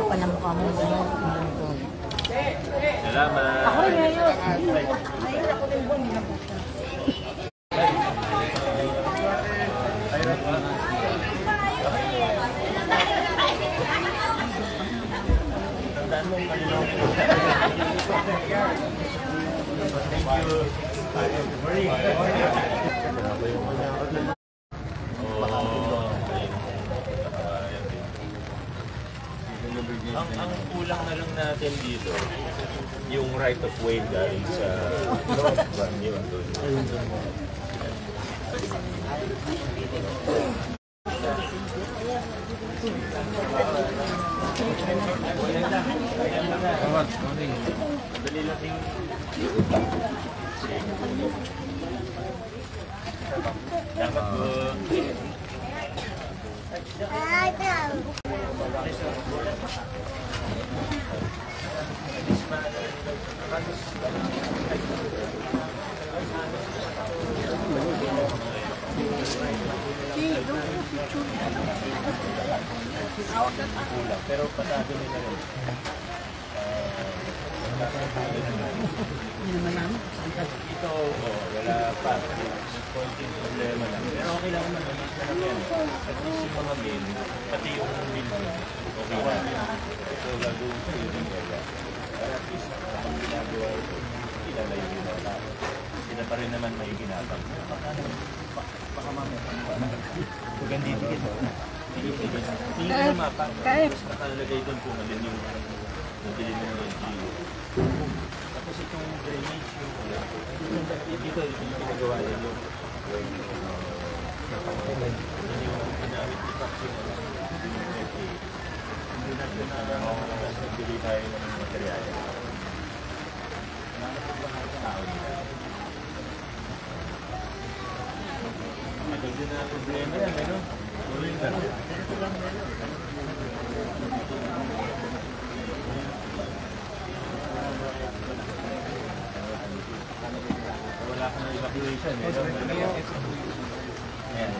Panamukha mo doon. Salamat. Ako rin ngayon. Ang kulang na lang natin dito, yung right of way galing sa North Van, yun doon. Dali lang yung dapat po. Pero patado nila rin. Ito, wala pa. Konting problema lang. Pero okay lang naman. At least yung mga mail, pati yung building, okay lang. Ito gagawin sa yung area. Para at least, kapag ginagawa ito, kilala yung ginagawa. Sila pa rin naman may ginagawa. Baka mamaya. Kung gandito ito. Hindi na mapa. Tapos nakalagay doon kung alin yung nabili mo ng LGU. Tapos itong drainage yung dito yung ginagawa yun yung ginamit ni Paxi yung FA. Hindi natin na nagbili tayo ng materyales. Tao nila. Matagal din na problema yan, ano? Tuloy ka. Wala ka na evacuation, eh. Ayan.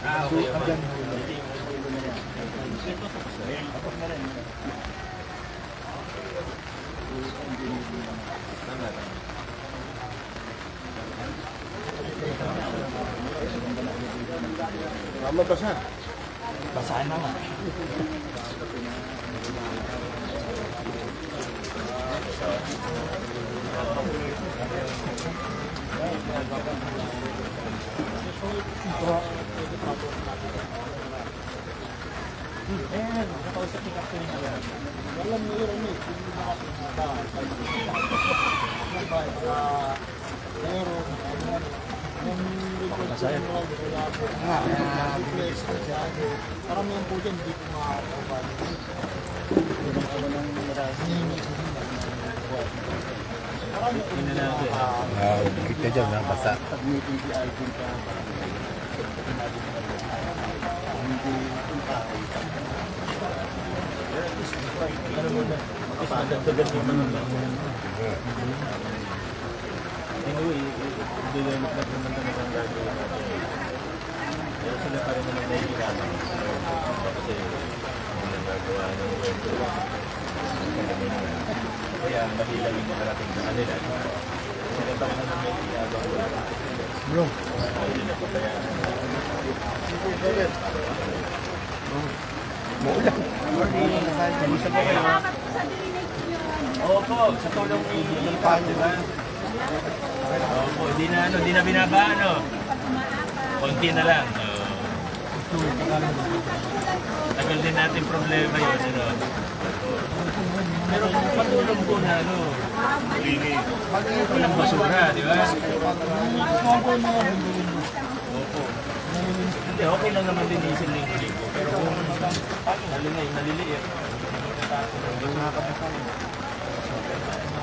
Okay. Tama basa. Basahan na nga. Ayan, nakausap ni Captain na. Alam mo yun, karamihan po dyan, hindi ko makakapapan. Kita dyan na basa. Makapagdagdagan yung mga anyway, develop na naman talaga ang gagawin natin. Pero sila pa rin naman nahihirapan. Kasi ang nagagawa ng kwento. Kaya mahilang yung makarating sa kanila. Sila pa rin naman nahihirapan. Bro. Hindi na pabayaan. Maulan. Kamusta po kayo? Opo, sa tulong ni Ipan, di ba? Opo, di na binaba, ano? Konti na lang. Tagal din natin problema yun, ano? Pero kung patulong po na, ano? Walang basura, di ba? Opo. Hindi, okay lang naman din isin ng ko. Pero kung naliliit, yung mga kapitan.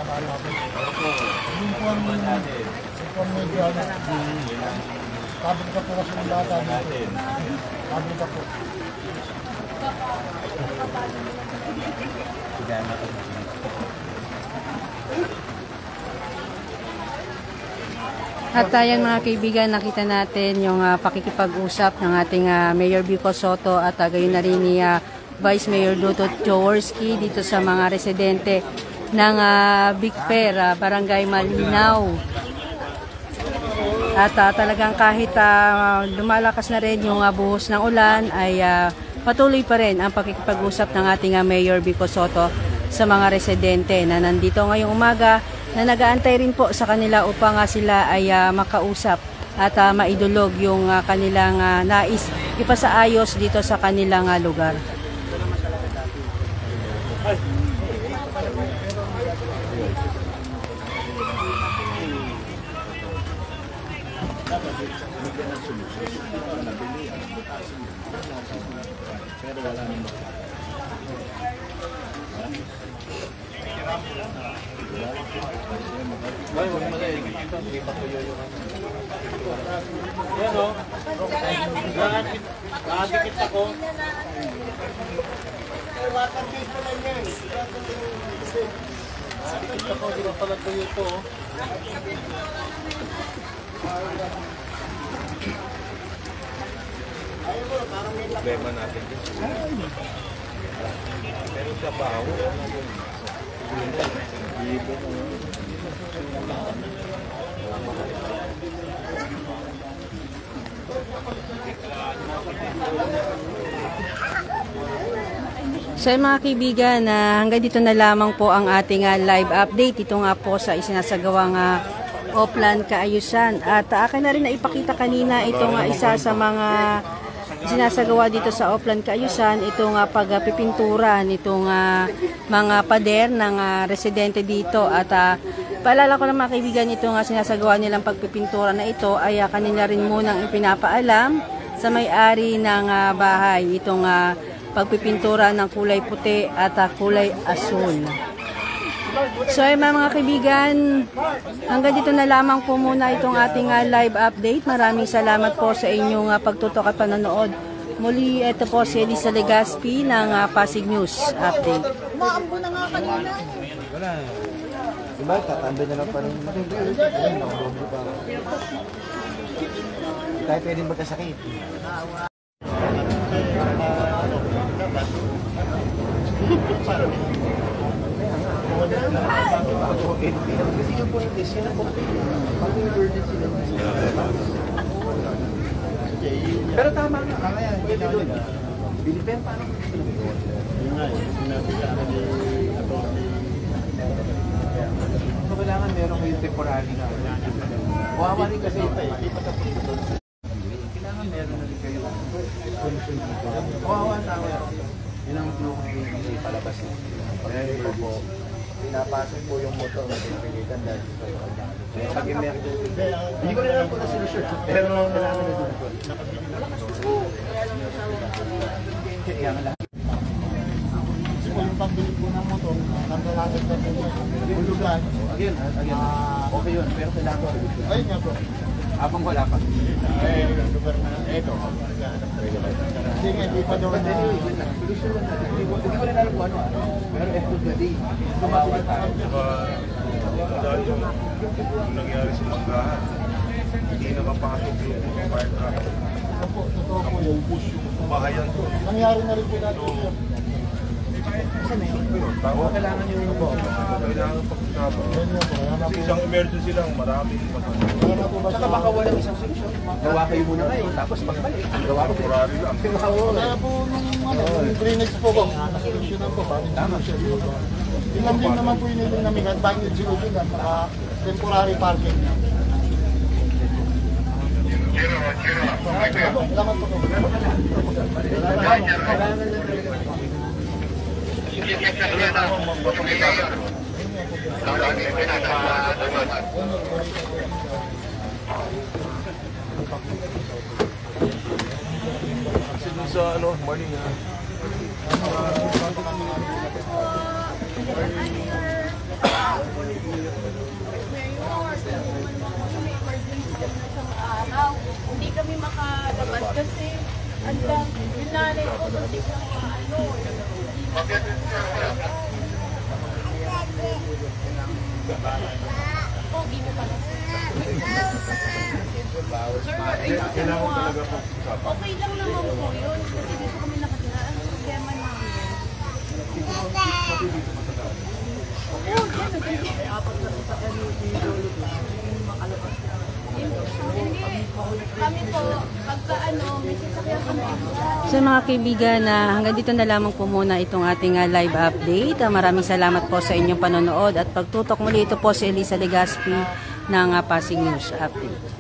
Opo. Yung po ang medyo pabrik ka po kasi ng bata natin. Pabrik ka po. gana ko. At ayan mga kaibigan, nakita natin yung pakikipag-usap ng ating Mayor Vico Sotto at gayon na rin ni Vice Mayor Duto Jaworski dito sa mga residente ng Big Fair, Barangay Malinaw. At talagang kahit lumalakas na rin yung buhos ng ulan ay patuloy pa rin ang pakikipag-usap ng ating Mayor Vico Sotto sa mga residente na nandito ngayong umaga na nag-aantay rin po sa kanila upang sila ay makausap at maidulog yung kanilang nais ipasaayos dito sa kanilang lugar. Yan o. Nakadikit ako. Nakadikit ako. Di ba pala tuyo ito o? Problema natin dito. Pero sa baho, So mga kaibigan, hanggang dito na lamang po ang ating live update. Ito nga po sa isinasagawang Oplan Kaayusan. At akin na rin na ipakita kanina itong isa sa mga sinasagawa dito sa Oplan Kaayusan, itong pagpipintura nitong mga pader ng residente dito. At paalala ko na mga kaibigan, itong sinasagawa nilang pagpipintura na ito ay kanina rin munang ipinapaalam sa may-ari ng bahay itong pagpipintura ng kulay puti at kulay asul. So mga kaibigan, hanggang dito na lamang po muna itong ating live update. Maraming salamat po sa inyong pagtutok at panonood. Muli, ito po si Elisa Legaspi ng Pasig News Update. Maambo na nga kanina. Wala. Diba, tatanda niya lang pa rin. Tayo pwedeng magkasakit. Kasi yung point is, yun ang pag-emergency lang. Pero tama nga, kaya pwede doon. Bilipen, paano ko gusto naman? Yun nga, sinabi sa akin so, kailangan meron kayong temporary na. Wawa rin kasi ito eh. Kailangan meron na rin kayo. Wawa na ako. Yun ang clue ko yung palabas niya. Kaya po, pinapasok po yung motor na pinapilitan dahil sa pag-emergency. Hindi ko rin alam kung na-solusyon. Pero kailangan na doon. Kung yung pagbilig po ng motor, nandalagat na po yun. Bulugan. Again, okay yun. Pero kailangan ko. Ayun nga po. Habang wala pa. Lugar na ito. Hindi nga, hindi pa daw na. Hindi ko rin alam kung ano. Pero ito gadi. Tumawa tayo. dahil yung nangyari sa Manggahan, hindi na mapasok yung fire truck. Opo, totoo po yung push yung Bahayan to. nangyari na rin po natin yun. Tao, kailangan nyo yung kailangan pag-usapan. Yan nga po, yan na Kasi po. isang emergency lang, maraming Yan na po ba Saka baka walang isang solusyon. Gawa kayo muna ngayon, tapos pagbalik. Gawa ko temporary lang. Kaya po nung drainage po ba, nakasolusyonan po, bakit solusyon po ba? Ilan din naman po yung nilinamingan, bakit solusyonan, naka temporary parking. Salamat po. Kasi dun sa morning Hindi kami makalabas kasi ang dami, yung nanay ko, kasi ano okay lang naman po yun. Kasi dito kami nakatira. Ang problema namin. Kami po, pagka may sasakyan kami. So mga kaibigan, hanggang dito na lamang po muna itong ating live update. Maraming salamat po sa inyong panonood at pagtutok muli. Ito po si Elisa Legaspi ng Pasig News Update.